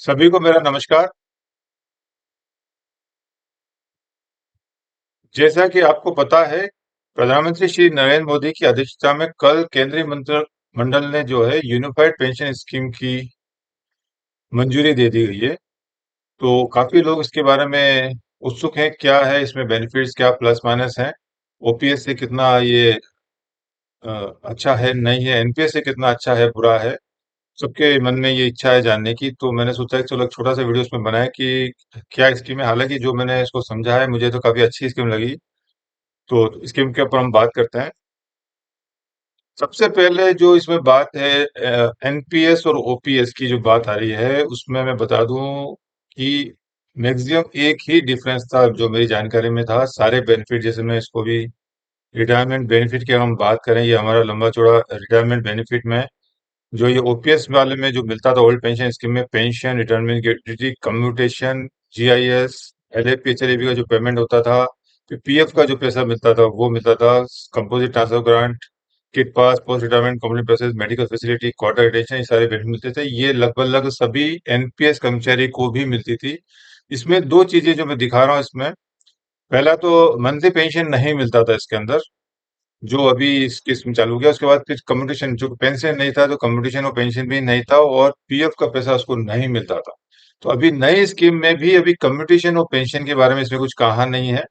सभी को मेरा नमस्कार। जैसा कि आपको पता है, प्रधानमंत्री श्री नरेंद्र मोदी की अध्यक्षता में कल केंद्रीय मंत्रिमंडल ने जो है यूनिफाइड पेंशन स्कीम की मंजूरी दे दी गई है। तो काफी लोग इसके बारे में उत्सुक हैं, क्या है इसमें बेनिफिट्स, क्या प्लस माइनस हैं, ओपीएस से कितना ये अच्छा है, नहीं है, एनपीएस से कितना अच्छा है, बुरा है। सबके मन में ये इच्छा है जानने की, तो मैंने सोचा कि चलो एक छोटा सा वीडियो इसमें बनाए कि क्या स्कीम है। हालांकि जो मैंने इसको समझा है, मुझे तो काफी अच्छी स्कीम लगी। तो स्कीम के ऊपर हम बात करते हैं। सबसे पहले जो इसमें बात है, एनपीएस और ओपीएस की जो बात आ रही है, उसमें मैं बता दूं कि मैक्सिमम एक ही डिफरेंस था जो मेरी जानकारी में था। सारे बेनिफिट, जैसे मैं इसको भी रिटायरमेंट बेनिफिट की हम बात करें, ये हमारा लंबा चौड़ा रिटायरमेंट बेनिफिट में जो ये ओपीएस वाले में जो मिलता था ओल्ड पेंशन स्कीम में, pension, retirement gratuity, commutation, GIS, LAP, HLAP का जो पेमेंट होता था, फिर पीएफ का जो पैसा मिलता था वो मिलता था, composite transfer grant, kit pass, post retirement company process, medical facility, quarter retention, ये सारे बेनिफिट मिलते थे। ये लगभग लगभग सभी एनपीएस कर्मचारी को भी मिलती थी। इसमें दो चीजें जो मैं दिखा रहा हूँ इसमें, पहला तो मंथली पेंशन नहीं मिलता था इसके अंदर, जो अभी इस किस्म चालू किया। उसके बाद फिर कम्युटेशन, जो पेंशन नहीं था तो कम्युटेशन और पेंशन भी नहीं था, और पीएफ का पैसा उसको नहीं मिलता था। तो अभी नई स्कीम में भी अभी कम्युटेशन और पेंशन के बारे में इसमें कुछ कहा नहीं है,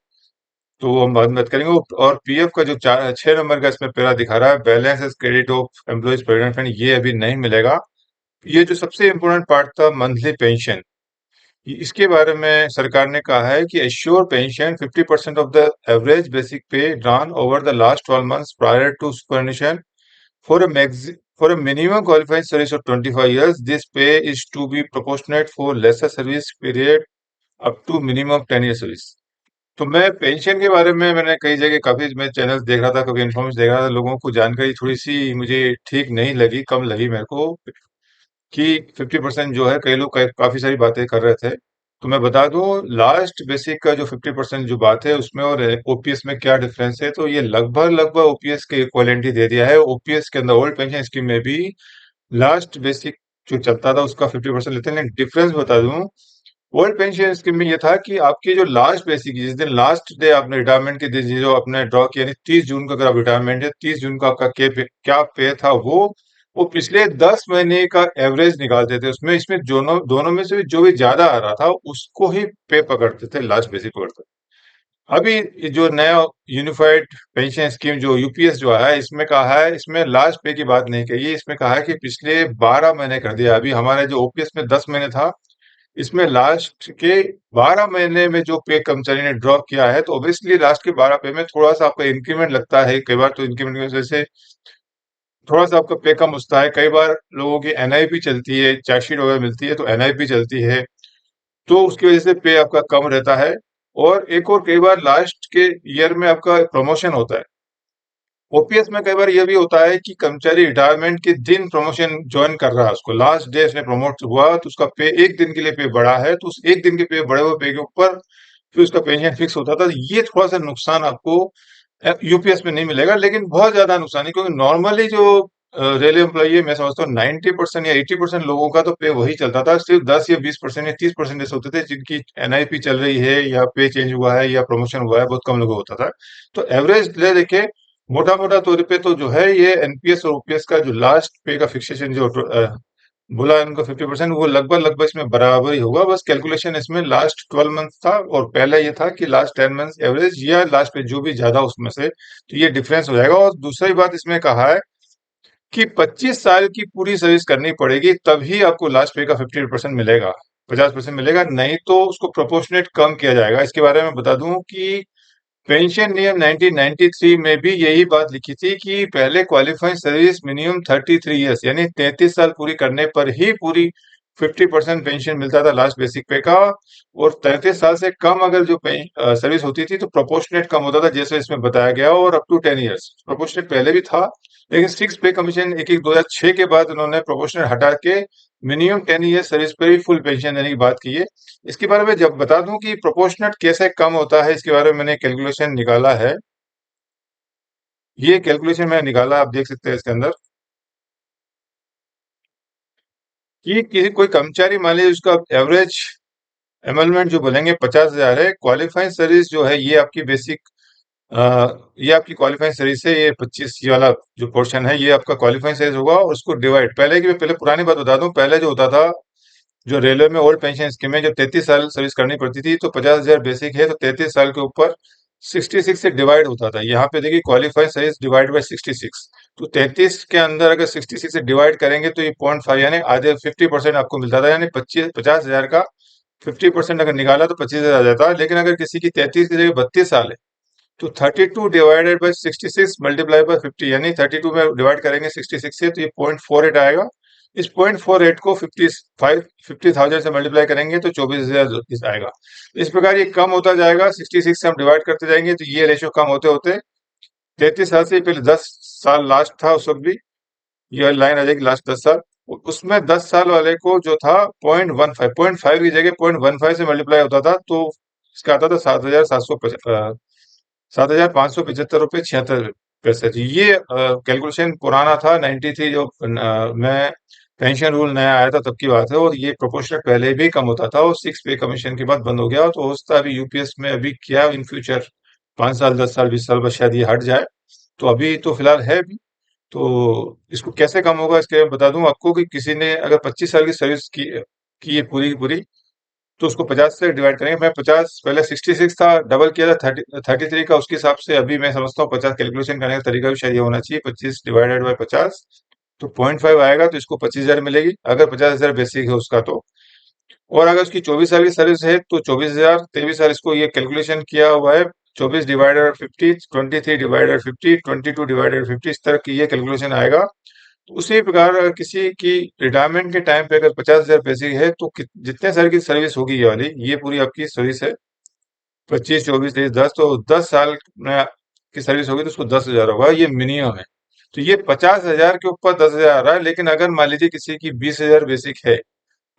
तो वो हम बाद में बात करेंगे। और पीएफ का जो 6 नंबर का इसमें पैरा दिखा रहा है, balance as credit of employees provident fund, ये अभी नहीं मिलेगा। ये जो सबसे इम्पोर्टेंट पार्ट था, मंथली पेंशन, इसके बारे में सरकार ने कहा है कि assure pension 50% of the average basic pay drawn over the last 12 months prior to superannuation for a minimum qualified service of 25 years. This pay is to be proportionate for lesser service period up to minimum 10 years service. तो मैं pension के बारे में, मैंने कई जगह काफी मैं चैनल्स देख रहा था, काफी इन्फॉर्मेशन देख रहा था, लोगों को जानकारी थोड़ी सी मुझे ठीक नहीं लगी, कम लगी मेरे को, कि 50% जो है, कई लोग काफी सारी बातें कर रहे थे। तो मैं बता दूं, लास्ट बेसिक का जो 50% जो बात है उसमें और ओपीएस में क्या डिफरेंस है, तो ये लगभग लगभग ओपीएस के इक्वलेंट दे दिया है। ओपीएस के अंदर ओल्ड पेंशन स्कीम में भी लास्ट बेसिक जो चलता था उसका 50% लेते हैं, लेकिन डिफरेंस बता दूं, ओल्ड पेंशन स्कीम में ये था कि आपकी जो लास्ट बेसिक, जिस दिन लास्ट डे आपने रिटायरमेंट के दिन जो आपने ड्रॉ किया, यानी 30 जून को अगर आप रिटायरमेंट है, 30 जून का आपका क्या पे था, वो पिछले 10 महीने का एवरेज निकालते थे उसमें। इसमें दोनों दोनों में से भी जो भी ज्यादा आ रहा था उसको ही पे पकड़ते थे, लास्ट बेसिक पकड़ते थे। अभी ये जो नया यूनिफाइड पेंशन स्कीम जो यूपीएस जो आया है, इसमें कहा है, इसमें लास्ट पे की बात नहीं कही है, इसमें कहा है कि पिछले 12 महीने कर दिया। अभी हमारे जो ओपीएस में 10 महीने था, इसमें लास्ट के 12 महीने में जो पे कर्मचारी ने ड्रॉ किया है, तो ऑब्वियसली लास्ट के 12 पे में थोड़ा सा आपका इंक्रीमेंट लगता है। कई बार तो इंक्रीमेंट की वजह से थोड़ा सा आपका पे कम होता है। कई बार लोगों की एनआईपी चलती है, चार्जशीट वगैरह मिलती है तो एनआईपी चलती है, तो उसकी वजह से पे आपका कम रहता है। और एक और, कई बार लास्ट के ईयर में आपका प्रमोशन होता है। ओपीएस में कई बार यह भी होता है कि कर्मचारी रिटायरमेंट के दिन प्रमोशन ज्वाइन कर रहा है, उसको लास्ट डे उसने प्रमोट हुआ तो उसका पे एक दिन के लिए पे बढ़ा है, तो उस एक दिन के पे बढ़े हुए पे के ऊपर फिर उसका पेंशन फिक्स होता था। ये थोड़ा सा नुकसान आपको यूपीएस में नहीं मिलेगा, लेकिन बहुत ज्यादा नुकसान है, क्योंकि नॉर्मली जो रेलवे एम्प्लॉई है, मैं समझता हूँ 90% या 80% लोगों का तो पे वही चलता था। सिर्फ 10 या 20% या 30% ऐसे होते थे जिनकी एनआईपी चल रही है या पे चेंज हुआ है या प्रमोशन हुआ है, बहुत कम लोगों को होता था। तो एवरेज ले देखे, मोटा मोटा तौर पे तो जो है ये एनपीएस और ओपीएस का जो लास्ट पे का फिक्सेशन जो बोला है उनका 50%, वो लगभग लगभग इसमें बराबर ही होगा। बस कैलकुलेशन इसमें लास्ट 12 मंथ था, और पहले ये था कि लास्ट 10 मंथ एवरेज या लास्ट पे जो भी ज्यादा उसमें से, तो ये डिफरेंस हो जाएगा। और दूसरी बात इसमें कहा है कि 25 साल की पूरी सर्विस करनी पड़ेगी, तभी आपको लास्ट पे का 50% मिलेगा, 50% मिलेगा, नहीं तो उसको प्रोपोर्शनेट कम किया जाएगा। इसके बारे में बता दूं कि पेंशन नियम 1993 में भी यही बात लिखी थी कि पहले क्वालिफाइंग सर्विस मिनिमम 33 ईयर्स, यानी 33 साल पूरी करने पर ही पूरी 50% पेंशन मिलता था लास्ट बेसिक पे का। और 33 साल से कम अगर जो सर्विस होती थी तो प्रोपोर्शनेट कम होता था, जैसे इसमें बताया गया। और अप टू 10 ईयर्स प्रोपोर्शनेट पहले भी था, लेकिन सिक्स पे कमीशन एक एक 2006 के बाद उन्होंने प्रोपोर्शनेट हटा के मिनिमम 10 ईयर सर्विस पर ही फुल पेंशन देने की बात की है। इसके बारे में जब बता दूं कि प्रोपोर्शनेट कैसे कम होता है, इसके बारे में मैंने कैलकुलेशन निकाला है। ये कैलकुलेशन मैंने निकाला, आप देख सकते हैं इसके अंदर। कि किसी कोई कर्मचारी मान लीजिए उसका एवरेज एमलमेंट जो बोलेंगे 50,000 है, क्वालिफाइंग सर्विस जो है ये आपकी बेसिक, ये आपकी क्वालिफाइंग सर्विस है, ये 25 ये वाला जो पोर्शन है ये आपका क्वालिफाइंग सर्विस होगा, और उसको डिवाइड, पहले की मैं पहले पुरानी बात बता दूं, पहले जो होता था, जो रेलवे में ओल्ड पेंशन स्कीम में जब 33 साल सर्विस करनी पड़ती थी तो 50,000 बेसिक है, तो 33 साल के ऊपर 66 से डिवाइड होता था। यहाँ पे देखिए क्वालिफाइड सर्विस डिवाइड बाय 66, तो 33 के अंदर अगर 66 से डिवाइड करेंगे तो ये 0.5 यानी आधे 50% आपको मिलता था, यानी 50,000 का 50% अगर निकाला तो 25,000 आ जाता। लेकिन अगर किसी की 33 की जगह 32 साल है तो 32 डिवाइडेड बाय 66 मल्टीप्लाई बाय 50, यानी 32 में डिवाइड करेंगे 66 से तो ये 0.48 आएगा। इस 0.48 को 50,000 से मल्टीप्लाई करेंगे तो 24,000 आएगा। इस प्रकार ये कम होता जाएगा, 66 से हम डिवाइड करते जाएंगे तो ये रेशियो कम होते होते 33 साल से पहले 10 साल लास्ट था उस वक्त भी, ये लाइन आ जाएगी लास्ट 10 साल, उसमें 10 साल वाले को जो था 0.15 की जगह 0.15 से मल्टीप्लाई होता था, तो इसका आता था 7,575 रुपये 76 ये कैलकुलेशन पुराना था, 93 जो मैं पेंशन रूल नया आया था तब की बात है, और ये प्रोपोर्शनल पहले भी कम होता था और 6 पे कमीशन के बाद बंद हो गया। तो हो सकता है अभी यूपीएस में अभी क्या इन फ्यूचर 5 साल 10 साल 20 साल बाद शायद ये हट जाए, तो अभी तो फिलहाल है भी। तो इसको कैसे कम होगा इसके मैं बता दूं आपको कि किसी ने अगर 25 साल की सर्विस की है पूरी की पूरी, तो उसको 50 से डिवाइड करेंगे। मैं 50 पहले 66 था, डबल किया था 33 का, उसके हिसाब से अभी मैं समझता हूँ 50 कैलकुलेशन करने का तरीका भी शायद ये होना चाहिए, 25 डिवाइडेड बाय 50 तो 0.5 आएगा, तो इसको 25,000 मिलेगी अगर 50,000 बेसिक है उसका तो। और अगर उसकी 24 साल की सर्विस है तो 24,000, 23 साल, इसको ये कैलकुलेशन किया हुआ है 24 डिवाइडेड 50, 23 डिवाइडेड 50, 22 डिवाइडेड 50, इस तरह की ये कैलकुलेशन आएगा। तो उसी प्रकार अगर किसी की रिटायरमेंट के टाइम पे अगर 50,000 बेसिक है तो जितने साल की सर्विस होगी ये वाली, ये पूरी आपकी सर्विस है 25 24 23 10, तो 10 साल में की सर्विस होगी तो उसको 10,000 होगा, ये मिनिमम है। तो ये 50,000 के ऊपर 10,000 आ रहा है, लेकिन अगर मान लीजिए किसी की 20,000 बेसिक है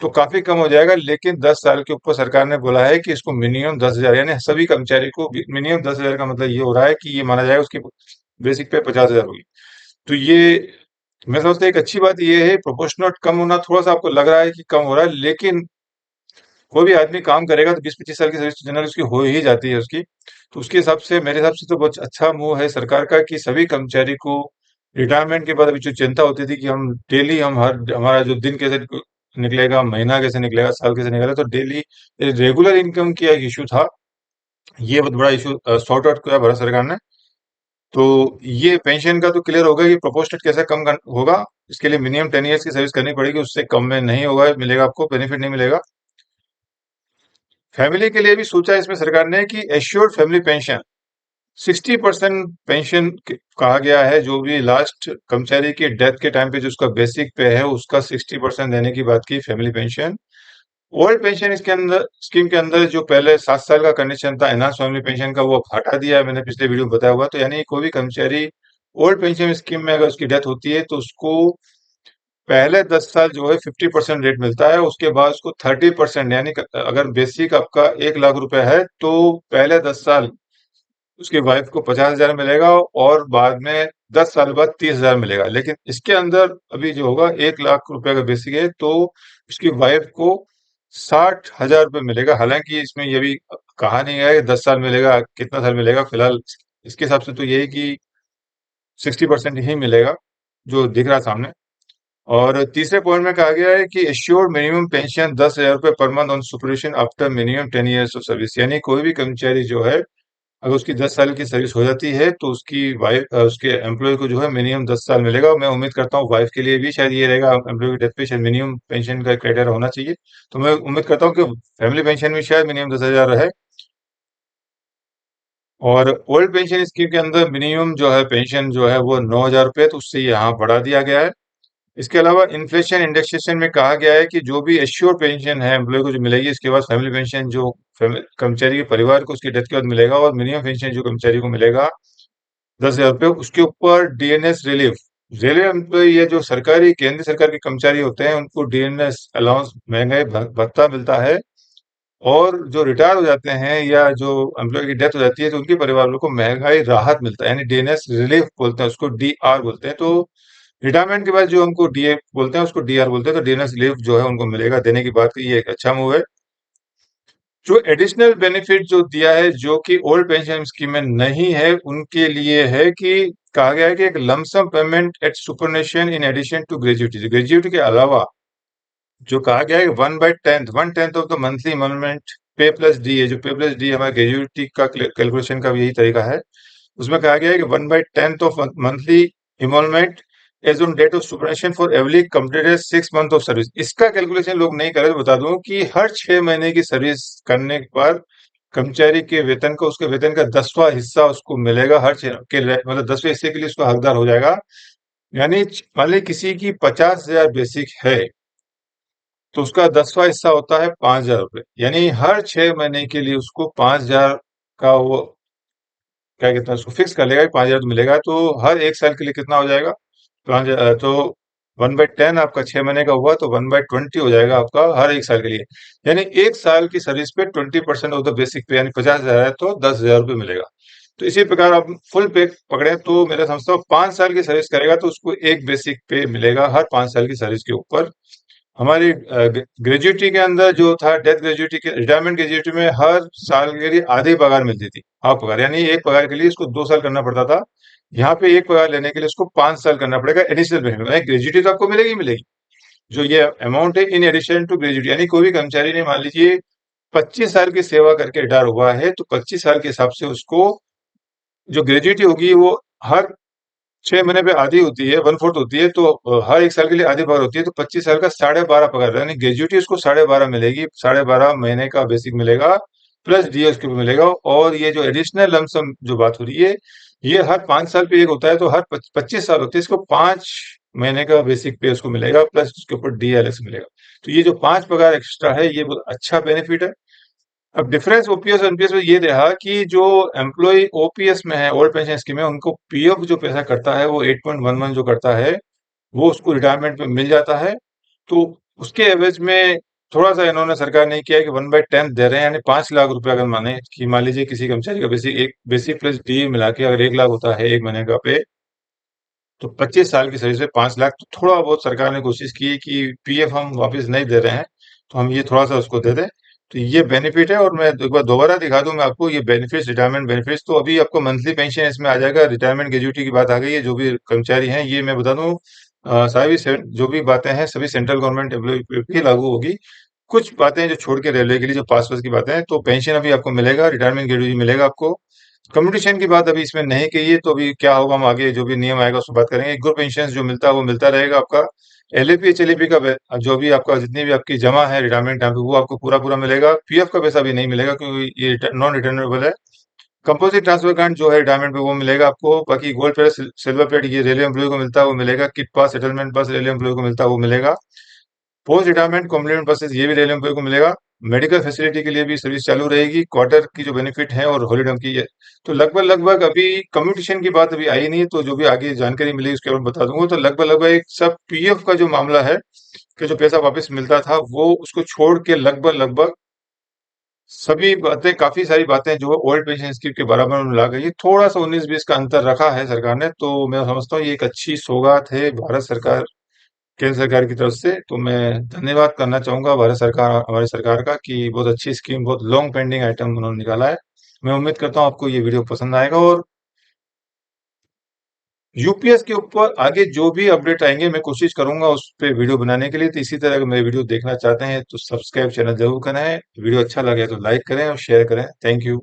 तो काफी कम हो जाएगा, लेकिन 10 साल के ऊपर सरकार ने बोला है कि इसको मिनिमम 10,000, यानी सभी कर्मचारी को मिनिमम 10,000 का मतलब ये हो रहा है कि ये माना जाएगा उसकी बेसिक पे 50,000 होगी। तो ये मैं समझता हूँ एक अच्छी बात ये है, प्रोपोर्शनल कम होना थोड़ा सा आपको लग रहा है कि कम हो रहा है, लेकिन कोई भी आदमी काम करेगा तो 20-25 साल की सर्विस जनरल उसकी हो ही जाती है उसकी। तो उसके हिसाब से मेरे हिसाब से तो बहुत अच्छा मूव है सरकार का कि सभी कर्मचारी को रिटायरमेंट के बाद अभी जो चिंता होती थी कि हम डेली हम हर हमारा जो दिन कैसे निकलेगा, महीना कैसे निकलेगा, साल कैसे निकलेगा, तो डेली रेगुलर इनकम की एक इशू था, ये बहुत बड़ा इशू सॉर्ट आउट किया भारत सरकार ने। तो ये पेंशन का तो क्लियर होगा कि प्रोपोर्शनेट कैसे होगा। इसके लिए मिनिमम 10 ईयर्स की सर्विस करनी पड़ेगी, उससे कम में नहीं होगा, मिलेगा आपको बेनिफिट नहीं मिलेगा। फैमिली के लिए भी सोचा इसमें सरकार ने कि एश्योर्ड फैमिली पेंशन 60% पेंशन कहा गया है, जो भी लास्ट कर्मचारी की डेथ के टाइम पे जो उसका बेसिक पे है उसका 60% देने की बात की फैमिली पेंशन। ओल्ड पेंशन इसके अंदर स्कीम के अंदर जो पहले 7 साल का कंडीशन था एनहांस फैमिली पेंशन का, वो अब हटा दिया है, मैंने पिछले वीडियो में बताया हुआ। तो यानी कोई भी कर्मचारी ओल्ड पेंशन स्कीम में अगर उसकी डेथ होती है तो उसको पहले 10 साल जो है 50% रेट मिलता है, उसके बाद उसको 30%, यानी अगर बेसिक आपका 1 लाख रुपए है तो पहले 10 साल उसकी वाइफ को 50,000 मिलेगा, और बाद में 10 साल बाद 30,000 मिलेगा। लेकिन इसके अंदर अभी जो होगा 1 लाख रुपए का बेसिक है तो उसकी वाइफ को 60,000 रुपये मिलेगा। हालांकि इसमें ये भी कहा नहीं है कि 10 साल मिलेगा कितना साल मिलेगा, फिलहाल इसके हिसाब से तो यही कि 60% ही मिलेगा जो दिख रहा है सामने। और तीसरे पॉइंट में कहा गया है कि एश्योर्ड मिनिमम पेंशन 10,000 रुपये per month on supervision after minimum 10 years of service, यानी कोई भी कर्मचारी जो है अगर उसकी 10 साल की सर्विस हो जाती है तो उसकी वाइफ उसके एम्प्लॉय को जो है मिनिमम 10 साल मिलेगा। मैं उम्मीद करता हूँ वाइफ के लिए भी शायद ये रहेगा, एम्प्लॉय की डेथ पे शायद मिनिमम पेंशन का क्राइटेरिया होना चाहिए। तो मैं उम्मीद करता हूँ कि फैमिली पेंशन में शायद मिनिमम 10,000 रहे। और ओल्ड पेंशन स्कीम के अंदर मिनिमम जो है पेंशन जो है वो 9,000 रुपये, तो उससे यहाँ बढ़ा दिया गया है। इसके अलावा इन्फ्लेशन इंडेक्सेशन में कहा गया है कि जो भी एश्योर्ड पेंशन है एम्प्लॉय को जो मिलेगी, इसके बाद फैमिली पेंशन जो कर्मचारी के परिवार को उसकी डेथ के बाद मिलेगा, और मिनिमम पेंशन जो कर्मचारी को मिलेगा 10,000 रुपये, उसके ऊपर डीएनएस रिलीफ। रेलवे एम्प्लॉय या जो सरकारी केंद्र सरकार के कर्मचारी होते हैं उनको डीएनएस अलाउंस महंगाई भत्ता मिलता है, और जो रिटायर हो जाते हैं या जो एम्प्लॉय की डेथ हो जाती है तो उनके परिवार वालों को महंगाई राहत मिलता है, यानी डीएनएस रिलीफ बोलते हैं उसको, डीआर बोलते हैं। तो रिटायरमेंट के बाद जो हमको डीए बोलते हैं उसको डीआर बोलते हैं, तो डियरनेस लीव जो है उनको मिलेगा, देने की बात की, ये एक अच्छा मूव है। जो एडिशनल बेनिफिट जो दिया है, जो कि ओल्ड पेंशन स्कीम में नहीं है, उनके लिए है कि कहा गया है कि एक lump sum payment at superannuation in addition to gratuity, gratuity के अलावा जो कहा गया है 1/10 ऑफ द मंथली इमोलमेंट पे प्लस डी है, जो पे प्लस डी हमारे ग्रेजुइटी का कैलकुलेशन का भी यही तरीका है। उसमें कहा गया है कि 1/10 of monthly emolument as on date of superannuation for every completed 6 month of service. इसका कैलकुलेशन लोग नहीं कर रहे, तो बता दूं कि हर 6 महीने की सर्विस करने पर कर्मचारी के वेतन को, उसके वेतन का 10वां हिस्सा उसको मिलेगा, हर मतलब 10वें हिस्से के लिए उसको हकदार हो जाएगा। यानी मान लीजिए किसी की 50,000 बेसिक है, तो उसका 10वां हिस्सा होता है 5,000 रुपये, यानी हर 6 महीने के लिए उसको 5,000 का वो क्या कहते हैं, उसको फिक्स कर लेगा कि 5,000 तो मिलेगा। तो हर 1 साल के लिए कितना हो जाएगा, 5,000, तो 1/10 आपका 6 महीने का हुआ, तो 1/20 हो जाएगा आपका हर 1 साल के लिए। यानी 1 साल की सर्विस पे 20% ऑफ द बेसिक पे, यानी 50,000 है तो 10,000 रुपये मिलेगा। तो इसी प्रकार आप फुल पे पकड़े तो मेरा समझता हूँ 5 साल की सर्विस करेगा तो उसको एक बेसिक पे मिलेगा हर 5 साल की सर्विस के ऊपर। हमारी ग्रेजुएटी के अंदर जो था, डेथ ग्रेजुएटी के, रिटायरमेंट ग्रेजुएटी में हर साल के लिए आधी पगार मिलती थी, हाफ पगार, यानी एक पगार के लिए इसको 2 साल करना पड़ता था। यहाँ पे एक पगार लेने के लिए इसको 5 साल करना पड़ेगा एडिशनल बेनिफिट। ग्रेजुएटी तो आपको मिलेगी ही मिलेगी, जो ये अमाउंट है इन एडिशन टू ग्रेजुएटी, यानी कोई भी कर्मचारी ने मान लीजिए 25 साल की सेवा करके रिटायर हुआ है, तो 25 साल के हिसाब से उसको जो ग्रेजुएटी होगी वो हर 6 महीने पे आधी होती है, 1/4 होती है, तो हर 1 साल के लिए आधी पगार होती है, तो 25 साल का 12.5 पगार, यानी ग्रेजुएटी उसको 12.5 मिलेगी, 12.5 महीने का बेसिक मिलेगा, प्लस डीए उसके ऊपर मिलेगा। और ये जो एडिशनल लमसम जो बात हो रही है, ये हर 5 साल पे एक होता है, तो हर 25 साल होते हैं, इसको 5 महीने का बेसिक पे उसको मिलेगा, प्लस उसके ऊपर डीए अलग से मिलेगा। तो ये जो 5 पगार एक्स्ट्रा है, ये बहुत अच्छा बेनिफिट है। अब डिफरेंस ओपीएस और एनपीएस में ये रहा कि जो एम्प्लॉय ओपीएस में है, ओल्ड पेंशन स्कीम में, उनको पीएफ जो पैसा करता है वो 8.11 जो करता है, वो उसको रिटायरमेंट में मिल जाता है। तो उसके एवरेज में थोड़ा सा इन्होंने, सरकार ने किया है कि 1/10 दे रहे हैं, यानी 5 लाख रुपए अगर माने कि मान लीजिए किसी कर्मचारी का बेसिक प्लस डी मिला के अगर 1 लाख होता है 1 महीने का पे, तो 25 साल की सर्विस में 5 लाख। तो थोड़ा बहुत सरकार ने कोशिश की कि पीएफ हम वापस नहीं दे रहे हैं, तो हम ये थोड़ा सा उसको दे दें। तो ये बेनिफिट है। और मैं एक बार दोबारा दिखा दूं मैं आपको ये बेनिफिट्स, रिटायरमेंट बेनिफिट्स। तो अभी आपको मंथली पेंशन इसमें आ जाएगा, रिटायरमेंट ग्रेजुइटी की बात आ गई है, जो भी कर्मचारी हैं, ये मैं बता दूं सारी जो भी बातें हैं सभी सेंट्रल गवर्नमेंट एम्प्लॉय पे लागू होगी। कुछ बातें जो छोड़ के रेलवे के लिए जो पास पास की बातें हैं, तो पेंशन अभी आपको मिलेगा, रिटायरमेंट ग्रेजुइटी मिलेगा आपको। कम्युनिकेशन की बात अभी इसमें नहीं कही है, तो अभी क्या होगा हम आगे जो भी नियम आएगा उसको बात करेंगे। ग्रुप इंश्योरेंस जो मिलता है वो मिलता रहेगा आपका। एलएपी एचएलएपी का जो भी आपका जितनी भी आपकी जमा है रिटायरमेंट टाइम पे, वो आपको पूरा पूरा मिलेगा। पीएफ का पैसा भी नहीं मिलेगा क्योंकि ये नॉन रिटर्नेबल है। कंपोजिट ट्रांसफर कार्ड जो है रिटायरमेंट पे वो मिलेगा आपको। बाकी गोल्ड प्लेट सिल्वर प्लेट ये रेलवे एम्प्लॉय को मिलता है वो मिलेगा। किट पास सेटलमेंट पास रेलवे एम्प्लॉय को मिलता है वो मिलेगा। पोस्ट रिटायरमेंट कॉम्प्लीमेंट पासेस ये भी रेलवे एम्प्लॉय को मिलेगा। मेडिकल फैसिलिटी के लिए भी सर्विस चालू रहेगी। क्वार्टर की जो बेनिफिट है और हॉलीडे की है। तो लगभग लगभग अभी कम्युटेशन की बात अभी आई नहीं है, तो जो भी आगे जानकारी मिलेगी उसके बारे में बता दूंगा। तो लगभग लगभग एक सब पीएफ का जो मामला है कि जो पैसा वापस मिलता था वो उसको छोड़ के लगभग लगभग सभी बातें, काफी सारी बातें जो ओल्ड पेंशन स्कीम के बराबर में ला गई है। थोड़ा सा 19-20 का अंतर रखा है सरकार ने, तो मैं समझता हूँ ये एक अच्छी सौगात है भारत सरकार, केंद्र सरकार की तरफ से। तो मैं धन्यवाद करना चाहूंगा भारत सरकार, हमारी सरकार का, कि बहुत अच्छी स्कीम, बहुत लॉन्ग पेंडिंग आइटम उन्होंने निकाला है। मैं उम्मीद करता हूँ आपको ये वीडियो पसंद आएगा। और यूपीएस के ऊपर आगे जो भी अपडेट आएंगे मैं कोशिश करूंगा उस पे वीडियो बनाने के लिए। तो इसी तरह अगर मेरे वीडियो देखना चाहते हैं तो सब्सक्राइब चैनल जरूर करें। वीडियो अच्छा लगे तो लाइक करें और शेयर करें। Thank you.